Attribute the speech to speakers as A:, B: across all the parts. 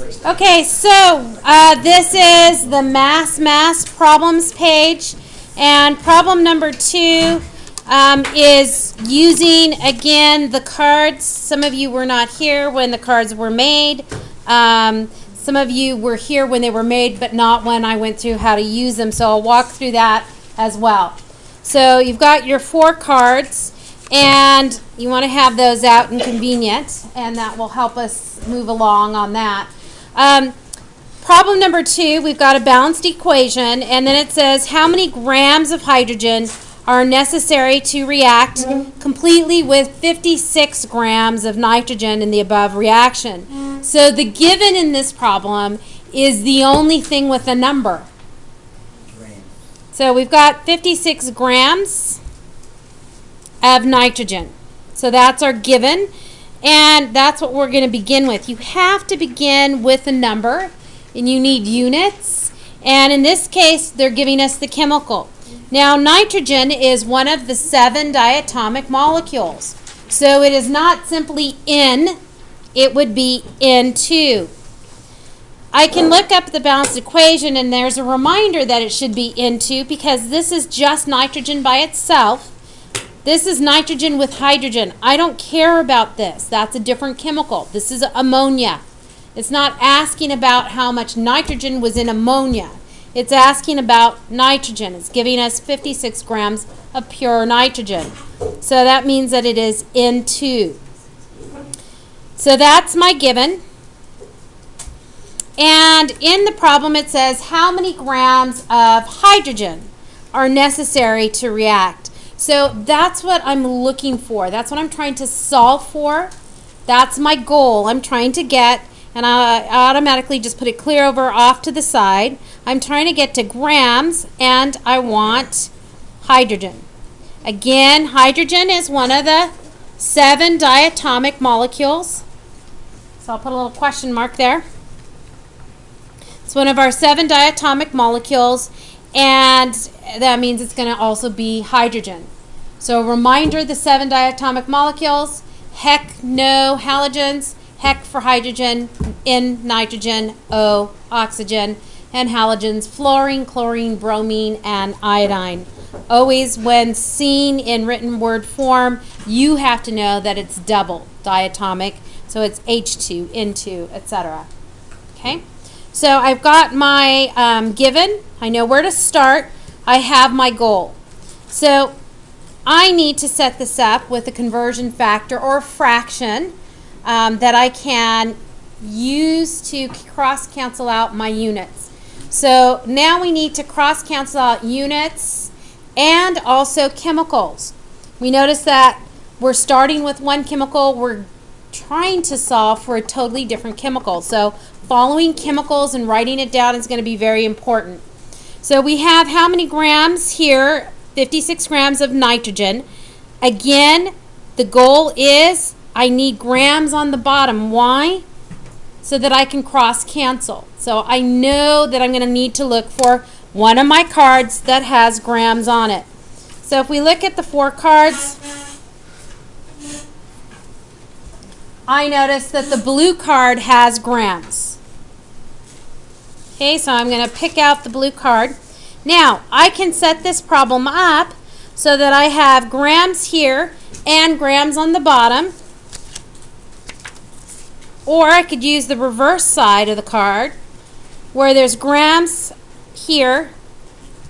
A: Okay, so this is the mass problems page, and problem number 2 is using, again, the cards. Some of you were not here when the cards were made. Some of you were here when they were made, but not when I went through how to use them, so I'll walk through that as well. So you've got your 4 cards, and you want to have those out and convenient, and that will help us move along on that. Problem number 2, we've got a balanced equation, and then it says how many grams of hydrogen are necessary to react completely with 56 grams of nitrogen in the above reaction. So the given in this problem is the only thing with a number. So we've got 56 grams of nitrogen. So that's our given, and that's what we're going to begin with. You have to begin with a number, and you need units, and in this case they're giving us the chemical. Now nitrogen is one of the 7 diatomic molecules, so it is not simply N, it would be N2. I can look up the balanced equation, and there's a reminder that it should be N2 because this is just nitrogen by itself. This is nitrogen with hydrogen. I don't care about this. That's a different chemical. This is ammonia. It's not asking about how much nitrogen was in ammonia. It's asking about nitrogen. It's giving us 56 grams of pure nitrogen. So that means that it is N2. So that's my given. And in the problem it says how many grams of hydrogen are necessary to react. So that's what I'm looking for. That's what I'm trying to solve for. That's my goal I'm trying to get, and I automatically just put it clear over off to the side. I'm trying to get to grams, and I want hydrogen. Again, hydrogen is one of the 7 diatomic molecules. So I'll put a little question mark there. It's one of our 7 diatomic molecules, and that means it's going to also be hydrogen. So a reminder, the 7 diatomic molecules, Hec, no halogens, Hec for hydrogen, N nitrogen, O oxygen, and halogens fluorine, chlorine, bromine, and iodine. Always when seen in written word form, you have to know that it's double diatomic, so it's H2, N2, etc. Okay? So I've got my given. I know where to start. I have my goal. So I need to set this up with a conversion factor or fraction that I can use to cross-cancel out my units. So now we need to cross-cancel out units and also chemicals. We notice that we're starting with one chemical. We're trying to solve for a totally different chemical. So following chemicals and writing it down is going to be very important. So we have how many grams here? 56 grams of nitrogen. Again, the goal is I need grams on the bottom. Why? So that I can cross cancel. So I know that I'm going to need to look for one of my cards that has grams on it. So if we look at the 4 cards, I notice that the blue card has grams. Okay, so I'm going to pick out the blue card. Now, I can set this problem up so that I have grams here and grams on the bottom. Or I could use the reverse side of the card where there's grams here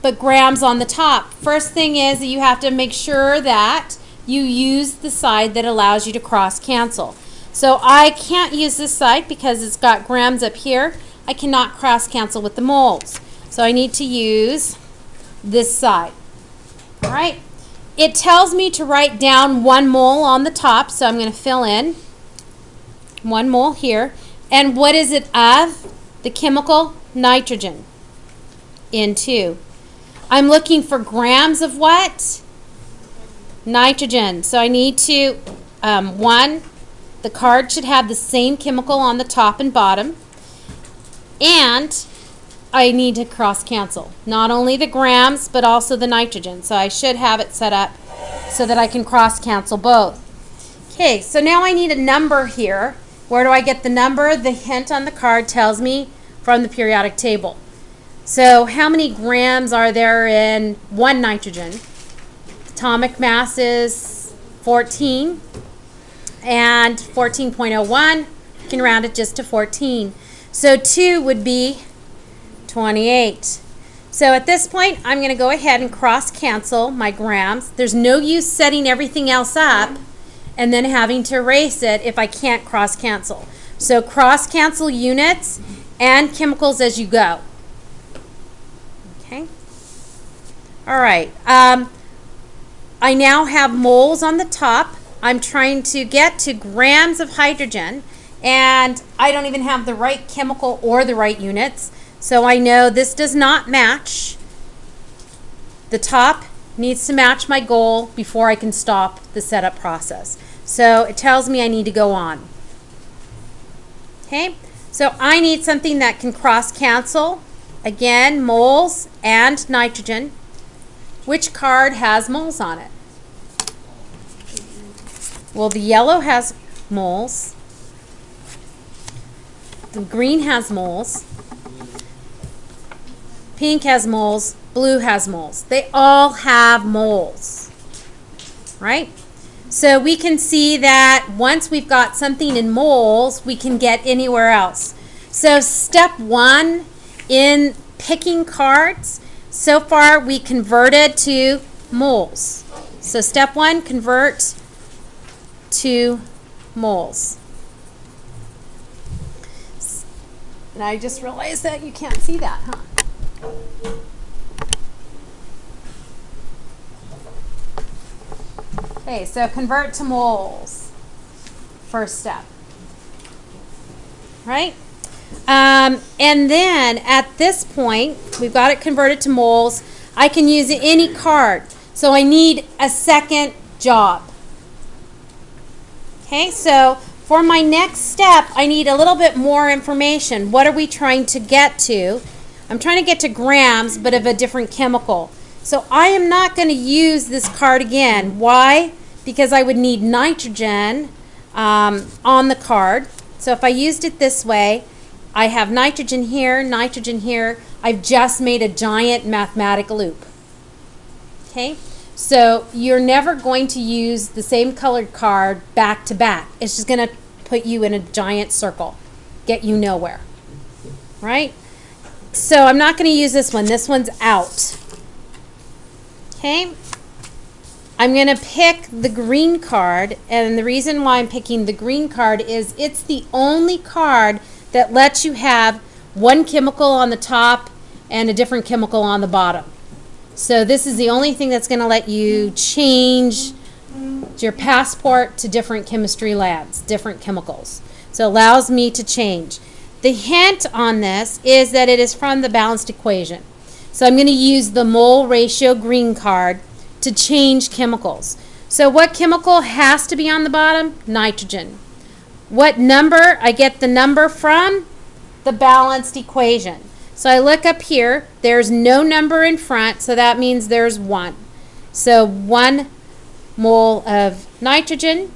A: but grams on the top. First thing is that you have to make sure that you use the side that allows you to cross cancel. So I can't use this side because it's got grams up here. I cannot cross cancel with the moles. So I need to use this side. All right. It tells me to write down 1 mole on the top, so I'm going to fill in 1 mole here. And what is it of? The chemical nitrogen, N2. I'm looking for grams of what? Nitrogen. So I need to, 1, the card should have the same chemical on the top and bottom. And I need to cross cancel. Not only the grams, but also the nitrogen. So I should have it set up so that I can cross cancel both. Okay, so now I need a number here. Where do I get the number? The hint on the card tells me from the periodic table. So how many grams are there in 1 nitrogen? Atomic mass is 14 and 14.01. You can round it just to 14. So 2 would be 28. So at this point, I'm going to go ahead and cross-cancel my grams. There's no use setting everything else up and then having to erase it if I can't cross-cancel. So cross-cancel units and chemicals as you go. Okay. All right. I now have moles on the top. I'm trying to get to grams of hydrogen, and I don't even have the right chemical or the right units. So I know this does not match. The top needs to match my goal before I can stop the setup process. So it tells me I need to go on. Okay, so I need something that can cross-cancel. Again, moles and nitrogen. Which card has moles on it? Well, the yellow has moles. The green has moles. Pink has moles. Blue has moles. They all have moles, right? So we can see that once we've got something in moles, we can get anywhere else. So step 1 in picking cards, so far we converted to moles. So step 1, convert to moles. And I just realized that you can't see that, huh? Okay, so convert to moles, first step, right? And then at this point, we've got it converted to moles. I can use any card, so I need a second job. Okay, so for my next step, I need a little bit more information. What are we trying to get to? I'm trying to get to grams, but of a different chemical. So I am not going to use this card again. Why? Because I would need nitrogen on the card. So if I used it this way, I have nitrogen here, nitrogen here. I've just made a giant mathematical loop. Okay? So you're never going to use the same colored card back to back. It's just going to put you in a giant circle, get you nowhere. Right? So I'm not going to use this one. This one's out. Okay? I'm going to pick the green card, and the reason why I'm picking the green card is it's the only card that lets you have one chemical on the top and a different chemical on the bottom. So this is the only thing that's going to let you change your passport to different chemistry labs, different chemicals. So it allows me to change. The hint on this is that it is from the balanced equation. So I'm going to use the mole ratio green card to change chemicals. So what chemical has to be on the bottom? Nitrogen. What number? I get the number from the balanced equation. So I look up here, there's no number in front, so that means there's 1. So 1 mole of nitrogen.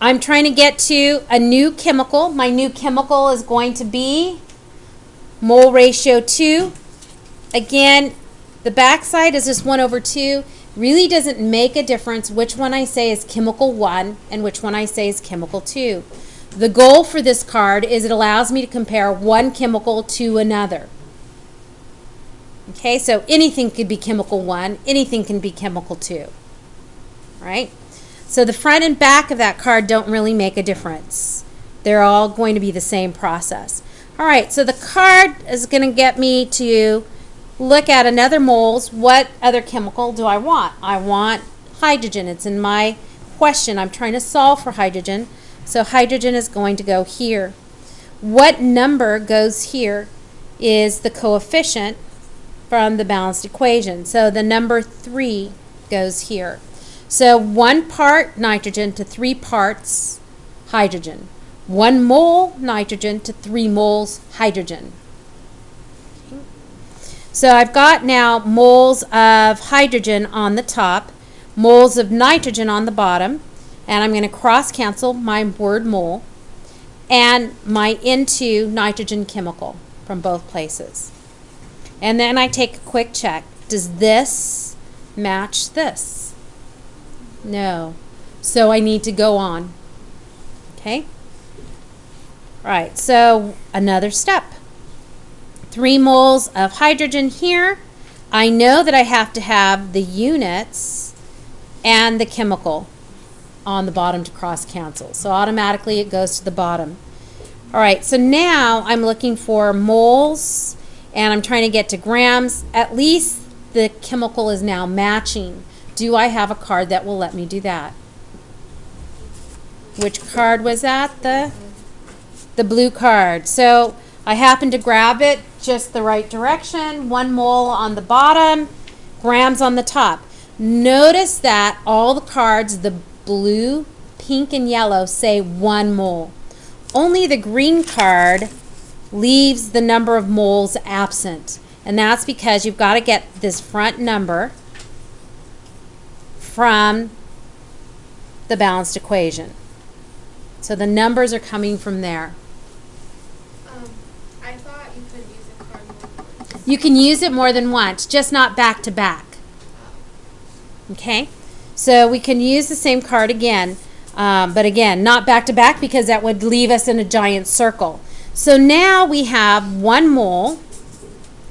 A: I'm trying to get to a new chemical. My new chemical is going to be mole ratio 2. Again, the backside is just 1/2. Really doesn't make a difference which one I say is chemical 1 and which one I say is chemical 2. The goal for this card is it allows me to compare one chemical to another. Okay, so anything could be chemical 1, anything can be chemical 2. Right? So the front and back of that card don't really make a difference. They're all going to be the same process. All right, so the card is going to get me to look at another moles. What other chemical do I want? I want hydrogen. It's in my question. I'm trying to solve for hydrogen. So hydrogen is going to go here. What number goes here is the coefficient from the balanced equation. So the number 3 goes here. So 1 part nitrogen to 3 parts hydrogen. 1 mole nitrogen to 3 moles hydrogen. So I've got now moles of hydrogen on the top, moles of nitrogen on the bottom, and I'm going to cross cancel my word mole. and my N2 nitrogen chemical from both places. And then I take a quick check. Does this match this? No. So I need to go on. Okay? All right, so another step. 3 moles of hydrogen here. I know that I have to have the units and the chemical on the bottom to cross cancel. So automatically it goes to the bottom. All right, so now I'm looking for moles and I'm trying to get to grams. At least the chemical is now matching. Do I have a card that will let me do that? Which card was that? The blue card. So I happen to grab it just the right direction. 1 mole on the bottom, grams on the top. Notice that all the cards, the blue, pink, and yellow, say 1 mole. Only the green card leaves the number of moles absent. And that's because you've got to get this front number from the balanced equation. So the numbers are coming from there.
B: I thought you could use a card more than once.
A: You can use it more than once, just not back to back. Okay? So we can use the same card again, but again, not back to back because that would leave us in a giant circle. So now we have 1 mole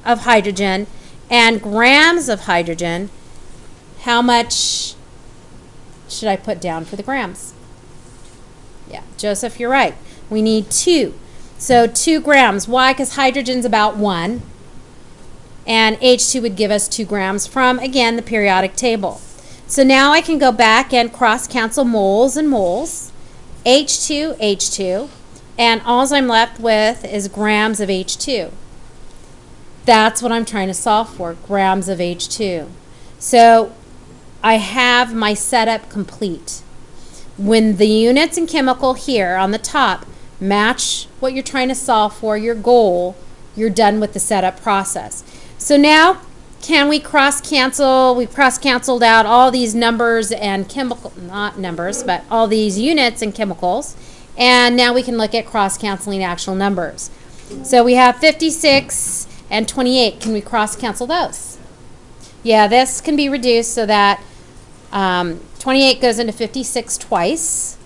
A: of hydrogen and grams of hydrogen. How much should I put down for the grams? Yeah, Joseph, you're right. We need 2. So 2 grams. Why? Because hydrogen's about 1. And H2 would give us 2 grams from, again, the periodic table. So now I can go back and cross-cancel moles and moles. H2, H2. And all I'm left with is grams of H2. That's what I'm trying to solve for, grams of H2. So I have my setup complete. When the units and chemical here on the top match what you're trying to solve for, your goal, you're done with the setup process. So now, can we cross-cancel? We've cross-canceled out all these numbers and chemical, not numbers, but all these units and chemicals. And now we can look at cross-canceling actual numbers. So we have 56 and 28. Can we cross-cancel those? Yeah, this can be reduced so that 28 goes into 56 twice.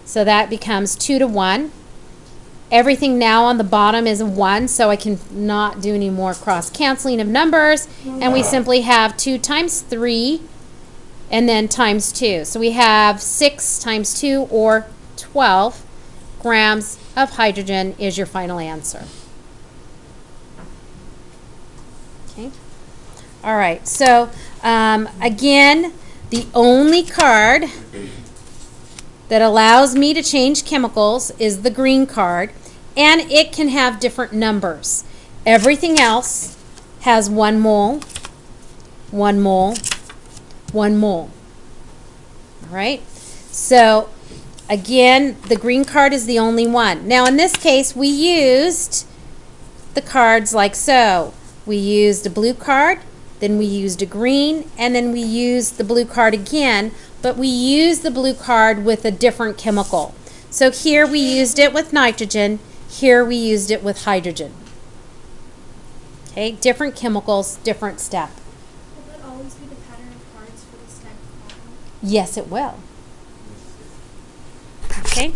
A: So that becomes 2 to 1. Everything now on the bottom is a 1, so I can not do any more cross-canceling of numbers. And we simply have 2 times 3 and then times 2. So we have 6 times 2, or 12 grams of hydrogen is your final answer. Okay. All right. So again, the only card that allows me to change chemicals is the green card, and it can have different numbers. Everything else has 1 mole, 1 mole, 1 mole. All right? So again, the green card is the only one. Now in this case, we used the cards like so. We used a blue card, then we used a green, and then we used the blue card again, but we used the blue card with a different chemical. So here we used it with nitrogen, here we used it with hydrogen. Okay, different chemicals, different step.
B: Will that always be the pattern of cards for this type of problem?
A: Yes, it will. Okay.